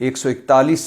141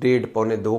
1.5-2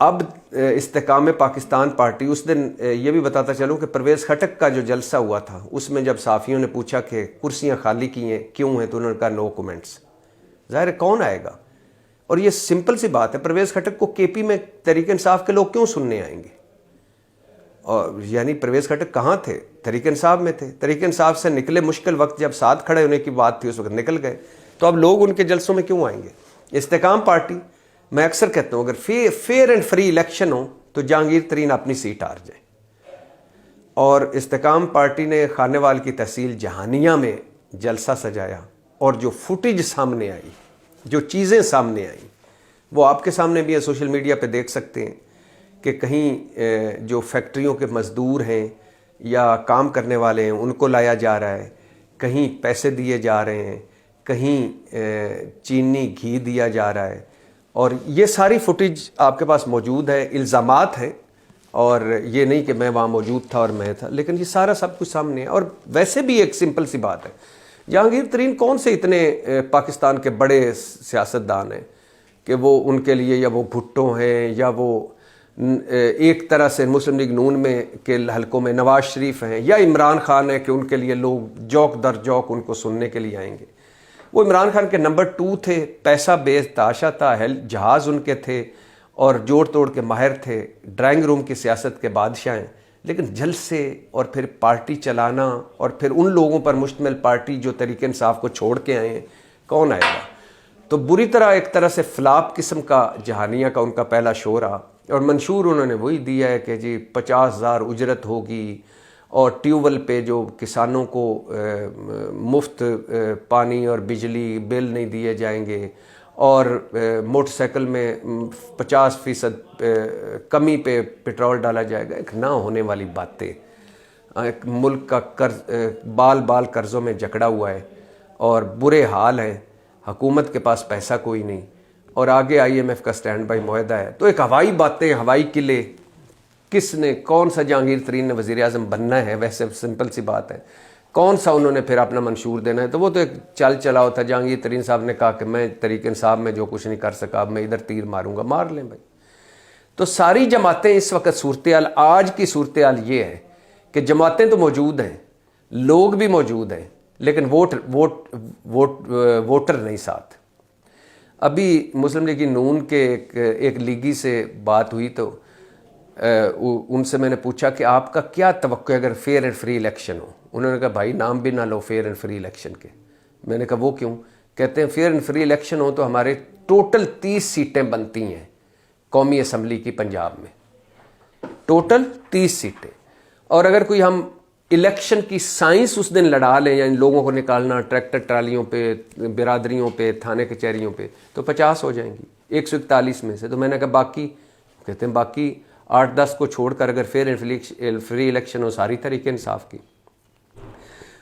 اب استحکام پاکستان پارٹی، اس دن یہ بھی بتاتا چلوں کہ پرویز خٹک کا جو جلسہ ہوا تھا اس میں جب صحافیوں نے پوچھا کہ کرسیاں خالی کی ہیں کیوں ہیں، تو انہوں نے کہا نو کومنٹس۔ ظاہر ہے کون آئے گا؟ اور یہ سمپل سی بات ہے، پرویز خٹک کو کے پی میں تحریک انصاف کے لوگ کیوں سننے آئیں گے؟ اور یعنی پرویز خٹک کہاں تھے؟ تحریک انصاف میں تھے، تحریک انصاف سے نکلے مشکل وقت جب ساتھ کھڑے ہونے کی بات تھی اس وقت نکل گئے، تو اب لوگ ان کے جلسوں میں کیوں آئیں گے؟ استحکام پارٹی، میں اکثر کہتا ہوں اگر فیئر اینڈ فری الیکشن ہو تو جہانگیر ترین اپنی سیٹ ہار جائے۔ اور استحکام پارٹی نے خانے وال کی تحصیل جہانیہ میں جلسہ سجایا، اور جو فوٹیج سامنے آئی، جو چیزیں سامنے آئیں، وہ آپ کے سامنے بھی ہے، سوشل میڈیا پہ دیکھ سکتے ہیں کہ کہیں جو فیکٹریوں کے مزدور ہیں یا کام کرنے والے ہیں ان کو لایا جا رہا ہے، کہیں پیسے دیے جا رہے ہیں، کہیں چینی گھی دیا جا رہا ہے، اور یہ ساری فوٹیج آپ کے پاس موجود ہے۔ الزامات ہیں، اور یہ نہیں کہ میں وہاں موجود تھا اور میں تھا، لیکن یہ سارا سب کچھ سامنے ہے۔ اور ویسے بھی ایک سمپل سی بات ہے، جہانگیر ترین کون سے اتنے پاکستان کے بڑے سیاستدان ہیں کہ وہ ان کے لیے یا وہ بھٹو ہیں یا وہ ایک طرح سے مسلم لیگ نون میں کے حلقوں میں نواز شریف ہیں یا عمران خان ہے کہ ان کے لیے لوگ جوک در جوک ان کو سننے کے لیے آئیں گے۔ وہ عمران خان کے نمبر 2 تھے، پیسہ بیس تاشا تھا، جہاز ان کے تھے اور جوڑ توڑ کے ماہر تھے، ڈرائنگ روم کی سیاست کے بادشاہ ہیں، لیکن جلسے اور پھر پارٹی چلانا اور پھر ان لوگوں پر مشتمل پارٹی جو تحریک انصاف کو چھوڑ کے آئے ہیں، کون آئے گا؟ تو بری طرح ایک طرح سے فلاپ قسم کا جہانیہ کا ان کا پہلا شو رہا، اور منشور انہوں نے وہی دیا ہے کہ جی 50,000 اجرت ہوگی، اور ٹیوب ویل پہ جو کسانوں کو مفت پانی اور بجلی بل نہیں دیے جائیں گے، اور موٹر سائیکل میں 50% کمی پہ پٹرول ڈالا جائے گا۔ ایک نہ ہونے والی باتیں، ایک ملک کا قرض بال بال قرضوں میں جکڑا ہوا ہے اور برے حال ہیں، حکومت کے پاس پیسہ کوئی نہیں، اور آگے IMF کا سٹینڈ بائی معاہدہ ہے۔ تو ایک ہوائی باتیں، ہوائی قلعے، کس نے، کون سا جہانگیر ترین نے وزیر اعظم بننا ہے؟ ویسے سمپل سی بات ہے، کون سا انہوں نے پھر اپنا منشور دینا ہے؟ تو وہ تو ایک چلا ہوتا ہے۔ جہانگیر ترین صاحب نے کہا کہ میں تحریک انصاف میں جو کچھ نہیں کر سکا، اب میں ادھر تیر ماروں گا، مار لیں بھائی۔ تو ساری جماعتیں اس وقت صورتحال، آج کی صورتحال یہ ہے کہ جماعتیں تو موجود ہیں، لوگ بھی موجود ہیں، لیکن ووٹر نہیں ساتھ۔ ابھی مسلم لیگ نون کے ایک لیگی سے بات ہوئی تو ان سے میں نے پوچھا کہ آپ کا کیا توقع ہے اگر فیئر اینڈ فری الیکشن ہو؟ انہوں نے کہا بھائی نام بھی نہ لو فیئر اینڈ فری الیکشن کے۔ میں نے کہا وہ کیوں؟ کہتے ہیں فیئر اینڈ فری الیکشن ہو تو ہمارے ٹوٹل 30 سیٹیں بنتی ہیں قومی اسمبلی کی پنجاب میں، ٹوٹل 30 سیٹیں، اور اگر کوئی ہم الیکشن کی سائنس اس دن لڑا لیں، یعنی لوگوں کو نکالنا ٹریکٹر ٹرالیوں پہ، برادریوں پہ، تھانے کچہریوں پہ، تو 50 ہو جائیں گی 141 میں سے۔ تو میں نے کہا باقی، کہتے ہیں باقی 8-10 کو چھوڑ کر اگر فیئر اینڈ فری الیکشن ہو ساری تحریک انصاف کی۔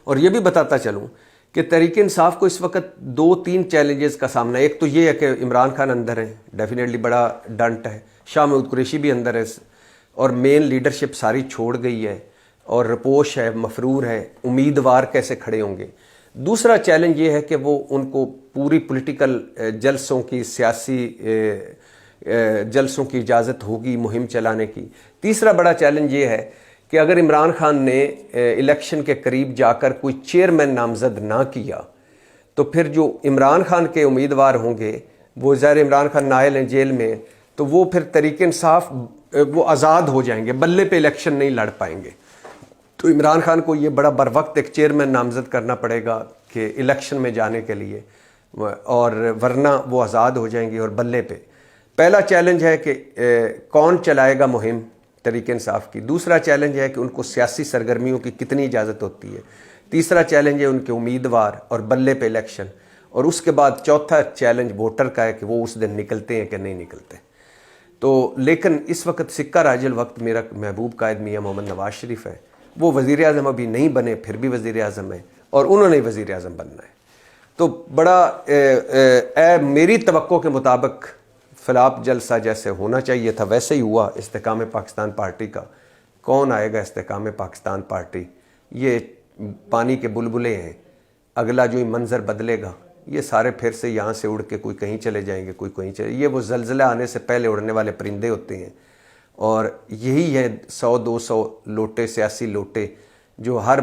اور یہ بھی بتاتا چلوں کہ تحریک انصاف کو اس وقت 2-3 چیلنجز کا سامنا ہے۔ ایک تو یہ ہے کہ عمران خان اندر ہے، ڈیفینیٹلی بڑا ڈنٹ ہے، شاہ محمود قریشی بھی اندر ہے، اور مین لیڈرشپ ساری چھوڑ گئی ہے، اور رپوش ہے، مفرور ہے، امیدوار کیسے کھڑے ہوں گے۔ دوسرا چیلنج یہ ہے کہ وہ ان کو پوری پولیٹیکل جلسوں کی، سیاسی جلسوں کی اجازت ہوگی مہم چلانے کی۔ تیسرا بڑا چیلنج یہ ہے کہ اگر عمران خان نے الیکشن کے قریب جا کر کوئی چیئرمین نامزد نہ کیا تو پھر جو عمران خان کے امیدوار ہوں گے، وہ ظاہر عمران خان نااہل ہیں جیل میں، تو وہ پھر تحریک انصاف وہ آزاد ہو جائیں گے، بلے پہ الیکشن نہیں لڑ پائیں گے۔ تو عمران خان کو یہ بڑا بر وقت ایک چیئرمین نامزد کرنا پڑے گا کہ الیکشن میں جانے کے لیے، اور ورنہ وہ آزاد ہو جائیں گے اور بلے پہ۔ پہلا چیلنج ہے کہ کون چلائے گا مہم تحریک انصاف کی، دوسرا چیلنج ہے کہ ان کو سیاسی سرگرمیوں کی کتنی اجازت ہوتی ہے، تیسرا چیلنج ہے ان کے امیدوار اور بلے پہ الیکشن، اور اس کے بعد چوتھا چیلنج ووٹر کا ہے کہ وہ اس دن نکلتے ہیں کہ نہیں نکلتے۔ تو لیکن اس وقت سکہ راج الوقت میرا محبوب قائد میاں محمد نواز شریف ہے، وہ وزیر اعظم ابھی نہیں بنے، پھر بھی وزیر اعظم ہیں، اور انہوں نے وزیر اعظم بننا ہے۔ تو بڑا میری توقع کے مطابق فلاپ جلسہ جیسے ہونا چاہیے تھا ویسے ہی ہوا استحکام پاکستان پارٹی کا۔ کون آئے گا استحکام پاکستان پارٹی؟ یہ پانی کے بلبلے ہیں، اگلا جو ہی منظر بدلے گا یہ سارے پھر سے یہاں سے اڑ کے کوئی کہیں چلے جائیں گے، کوئی کہیں چلے، یہ وہ زلزلہ آنے سے پہلے اڑنے والے پرندے ہوتے ہیں، اور یہی ہے 100-200 لوٹے، سیاسی لوٹے، جو ہر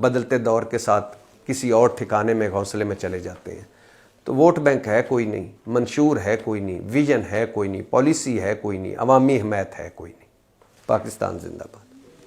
بدلتے دور کے ساتھ کسی اور ٹھکانے میں گھونسلے میں چلے جاتے ہیں۔ تو ووٹ بینک ہے کوئی نہیں، منشور ہے کوئی نہیں، ویژن ہے کوئی نہیں، پالیسی ہے کوئی نہیں، عوامی حمایت ہے کوئی نہیں۔ پاکستان زندہ باد۔